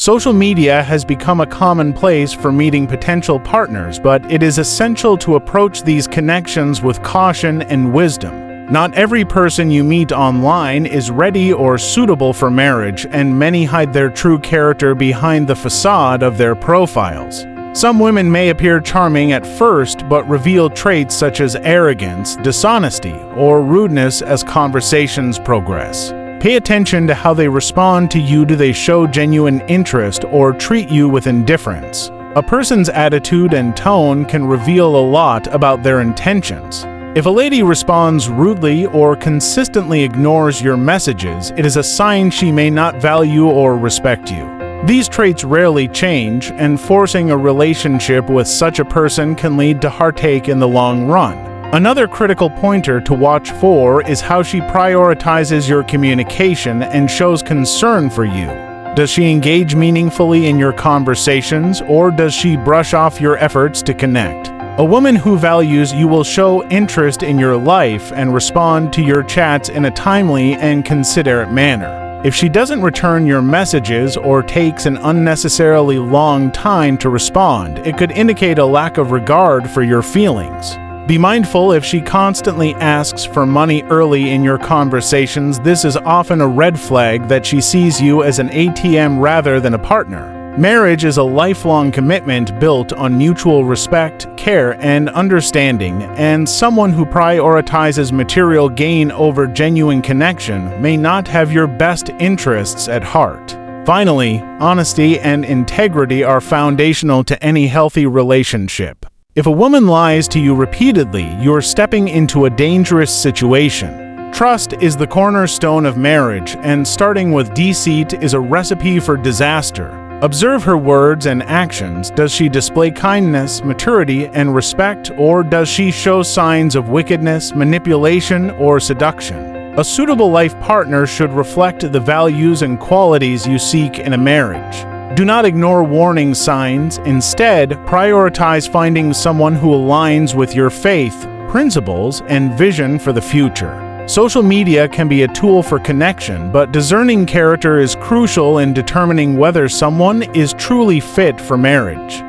Social media has become a common place for meeting potential partners, but it is essential to approach these connections with caution and wisdom. Not every person you meet online is ready or suitable for marriage, and many hide their true character behind the facade of their profiles. Some women may appear charming at first, but reveal traits such as arrogance, dishonesty, or rudeness as conversations progress. Pay attention to how they respond to you. Do they show genuine interest or treat you with indifference? A person's attitude and tone can reveal a lot about their intentions. If a lady responds rudely or consistently ignores your messages, it is a sign she may not value or respect you. These traits rarely change, and forcing a relationship with such a person can lead to heartache in the long run. Another critical pointer to watch for is how she prioritizes your communication and shows concern for you. Does she engage meaningfully in your conversations, or does she brush off your efforts to connect? A woman who values you will show interest in your life and respond to your chats in a timely and considerate manner. If she doesn't return your messages or takes an unnecessarily long time to respond, it could indicate a lack of regard for your feelings. Be mindful if she constantly asks for money early in your conversations. This is often a red flag that she sees you as an ATM rather than a partner. Marriage is a lifelong commitment built on mutual respect, care, and understanding, and someone who prioritizes material gain over genuine connection may not have your best interests at heart. Finally, honesty and integrity are foundational to any healthy relationship. If a woman lies to you repeatedly, you're stepping into a dangerous situation. Trust is the cornerstone of marriage, and starting with deceit is a recipe for disaster. Observe her words and actions. Does she display kindness, maturity, and respect, or does she show signs of wickedness, manipulation, or seduction? A suitable life partner should reflect the values and qualities you seek in a marriage. Do not ignore warning signs. Instead, prioritize finding someone who aligns with your faith, principles, and vision for the future. Social media can be a tool for connection, but discerning character is crucial in determining whether someone is truly fit for marriage.